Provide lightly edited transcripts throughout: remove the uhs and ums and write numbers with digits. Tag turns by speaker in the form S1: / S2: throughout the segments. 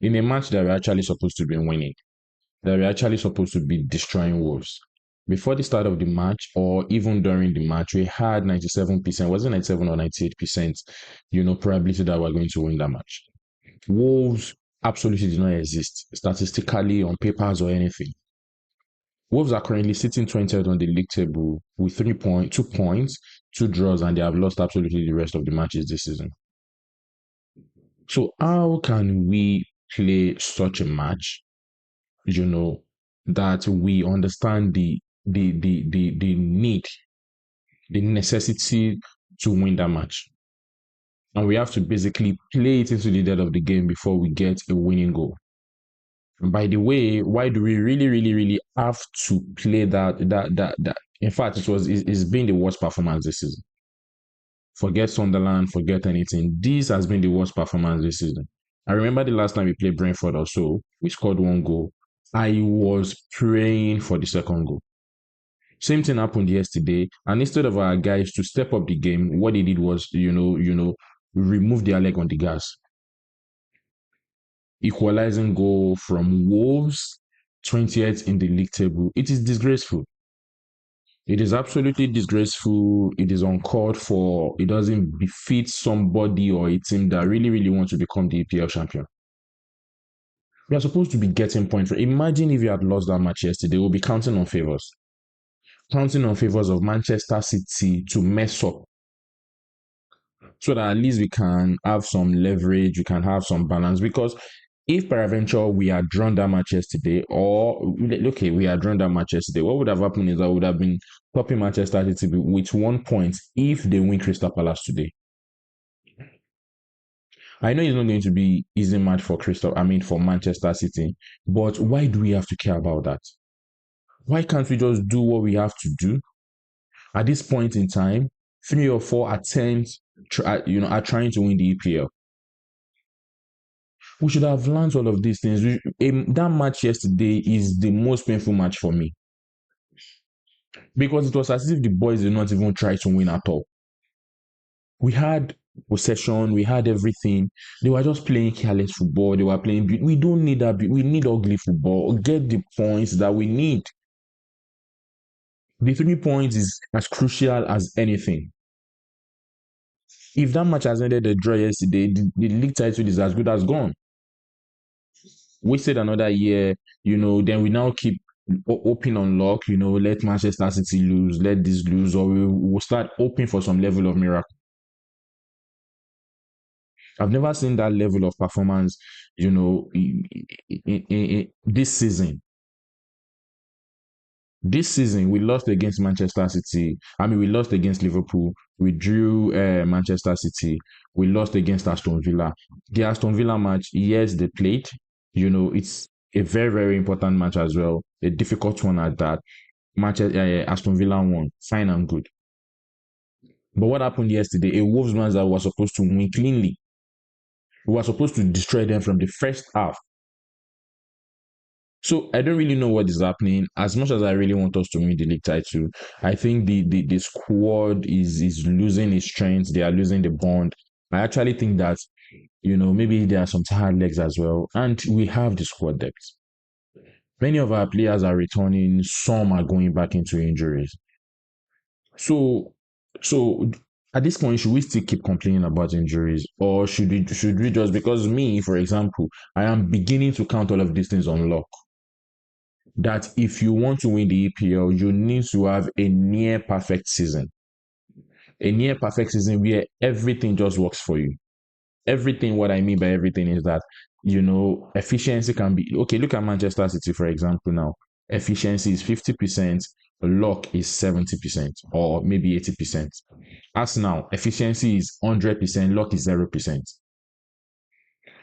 S1: in a match that we're actually supposed to be winning, that we're actually supposed to be destroying Wolves. Before the start of the match, or even during the match, we had 97%, was it 97 or 98%, probability that we're going to win that match. Wolves absolutely did not exist statistically on papers or anything. Wolves are currently sitting 20th on the league table with 2 points, 2 draws, and they have lost absolutely the rest of the matches this season. So how can we play such a match, that we understand the need, the necessity to win that match? And we have to basically play it into the dead of the game before we get a winning goal. And by the way, why do we really, really, really have to play that? In fact, it's been the worst performance this season. Forget Sunderland, forget anything. This has been the worst performance this season. I remember the last time we played Brentford or so, we scored 1 goal. I was praying for the second goal. Same thing happened yesterday, and instead of our guys to step up the game, what they did was, remove their leg on the gas. Equalizing goal from Wolves, 20th in the league table. It is disgraceful. It is absolutely disgraceful. It is uncalled for. It doesn't befit somebody or a team that really, really wants to become the EPL champion. We are supposed to be getting points. Imagine if you had lost that match yesterday, we'll be counting on favors. Counting on favors of Manchester City to mess up. So that at least we can have some leverage, we can have some balance. Because if peradventure we had drawn that match yesterday, we had drawn that match yesterday, what would have happened is I would have been topping Manchester City with 1 point if they win Crystal Palace today. I know it's not going to be easy match for for Manchester City, but why do we have to care about that? Why can't we just do what we have to do? At this point in time, 3 or 4 attempts, are trying to win the EPL. We should have learned all of these things. That match yesterday is the most painful match for me. Because it was as if the boys did not even try to win at all. We had possession, we had everything. They were just playing careless football. They were playing. We don't need that. We need ugly football. Get the points that we need. The 3 points is as crucial as anything. If that match has ended a draw yesterday, the league title is as good as gone. Wasted another year, then we now keep hoping on luck, let Manchester City lose, let this lose, or we'll start hoping for some level of miracle. I've never seen that level of performance, in this season. This season, we lost against Manchester City. We lost against Liverpool. We drew Manchester City. We lost against Aston Villa. The Aston Villa match, yes, they played. It's a very, very important match as well. A difficult one at that. Aston Villa won. Fine and good. But what happened yesterday? A Wolves match that was supposed to win cleanly. We were supposed to destroy them from the first half. So I don't really know what is happening. As much as I really want us to win the league title, I think the squad is losing its strength. They are losing the bond. I actually think that, maybe there are some tired legs as well. And we have the squad depth. Many of our players are returning. Some are going back into injuries. So at this point, should we still keep complaining about injuries, or should we just, because me, for example, I am beginning to count all of these things on luck. That if you want to win the EPL, you need to have a near perfect season. A near perfect season where everything just works for you. Everything, what I mean by everything is that, efficiency can be, okay, look at Manchester City, for example, now. Efficiency is 50%, luck is 70%, or maybe 80%. As now, efficiency is 100%, luck is 0%.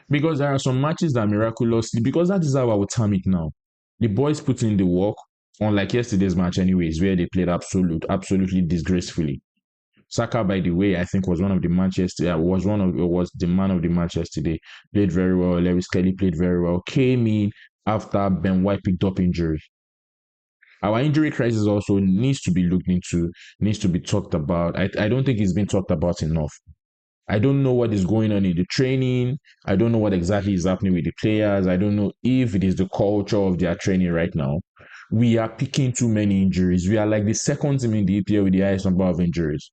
S1: Because there are some matches that miraculously, because that is how I would term it now. The boys put in the work, unlike yesterday's match anyways, where they played absolutely disgracefully. Saka, by the way, I think was one of the match yesterday. Was the man of the match yesterday. Played very well. Lewis Kelly played very well. Came in after Ben White picked up injury. Our injury crisis also needs to be looked into, needs to be talked about. I don't think it's been talked about enough. I don't know what is going on in the training. I don't know what exactly is happening with the players. I don't know if it is the culture of their training right now. We are picking too many injuries. We are like the second team in the EPL with the highest number of injuries.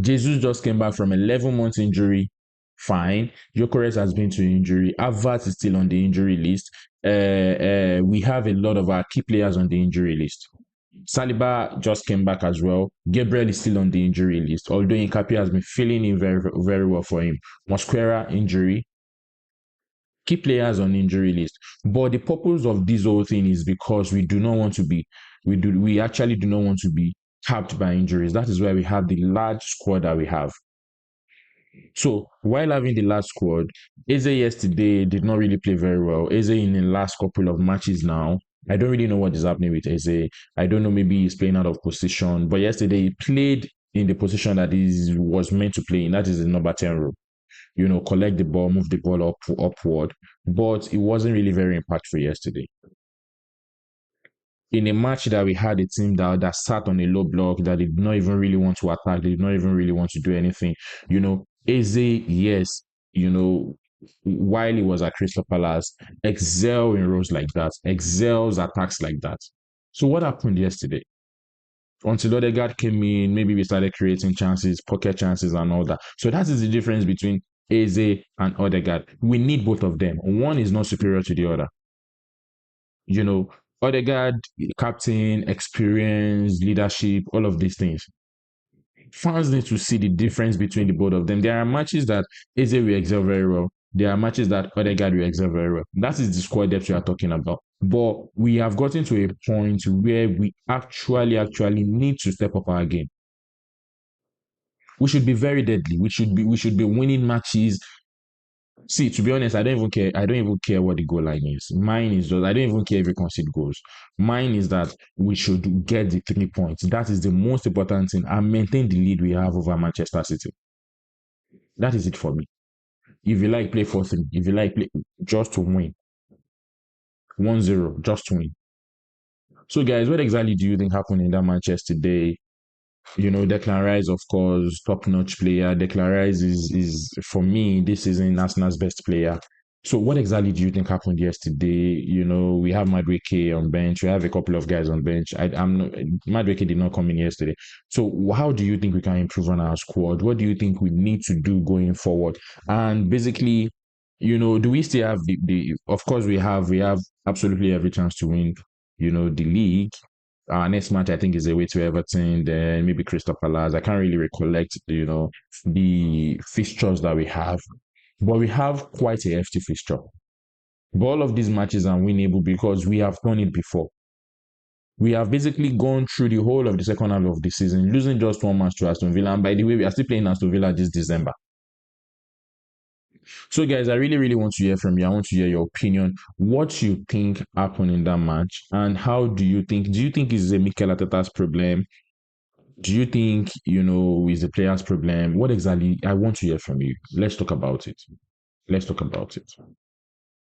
S1: Jesus just came back from 11 months injury. Fine. Gyökeres has been to injury. Havertz is still on the injury list. We have a lot of our key players on the injury list. Saliba just came back as well. Gabriel is still on the injury list, although Nkapia has been filling in very, very well for him. Mosquera injury, key players on injury list. But the purpose of this whole thing is because we do not want to be, we actually do not want to be capped by injuries. That is why we have the large squad that we have. So while having the large squad, Eze yesterday did not really play very well. Eze in the last couple of matches now, I don't really know what is happening with Eze. I don't know, maybe he's playing out of position. But yesterday he played in the position that he was meant to play in. That is the number 10 role. You know, collect the ball, move the ball upward. But it wasn't really very impactful yesterday. In a match that we had a team that sat on a low block, that did not even really want to attack, they did not even really want to do anything. You know, Eze, yes, you know, while he was at Crystal Palace, excel in roles like that, excels attacks like that. So what happened yesterday? Until Odegaard came in, maybe we started creating chances, pocket chances, and all that. So that is the difference between Eze and Odegaard. We need both of them. One is not superior to the other. You know, Odegaard, captain, experience, leadership, all of these things. Fans need to see the difference between the both of them. There are matches that Eze will excel very well. There are matches that Odegaard will excel very well. That is the squad depth we are talking about. But we have gotten to a point where we actually need to step up our game. We should be very deadly. We should be winning matches. See, to be honest, I don't even care. I don't even care what the goal line is. Mine is just I don't even care if we concede goals. Mine is that we should get the 3 points. That is the most important thing, and maintain the lead we have over Manchester City. That is it for me. If you like, play 4-3. If you like, play just to win. 1-0, just to win. So, guys, what exactly do you think happened in that Manchester today? You know, Declan Rice, of course, top-notch player. Declan Rice is for me, this season, Arsenal's best player. So what exactly do you think happened yesterday? You know, we have Madueke on bench. We have a couple of guys on bench. I'm not, Madueke did not come in yesterday. So how do you think we can improve on our squad? What do you think we need to do going forward? And basically, you know, do we still have the of course we have absolutely every chance to win, you know, the league. Our next match, I think, is away to Everton, then maybe Crystal Palace. I can't really recollect, you know, the fixtures that we have, but we have quite a hefty fixture. But all of these matches are winnable because we have done it before. We have basically gone through the whole of the second half of the season, losing just one match to Aston Villa. And by the way, we are still playing Aston Villa this December. So, guys, I really, really want to hear from you. I want to hear your opinion. What you think happened in that match, and how do you think? Do you think it's a Mikel Arteta's problem? Do you think, you know, is the player's problem? What exactly? I want to hear from you. Let's talk about it. Let's talk about it.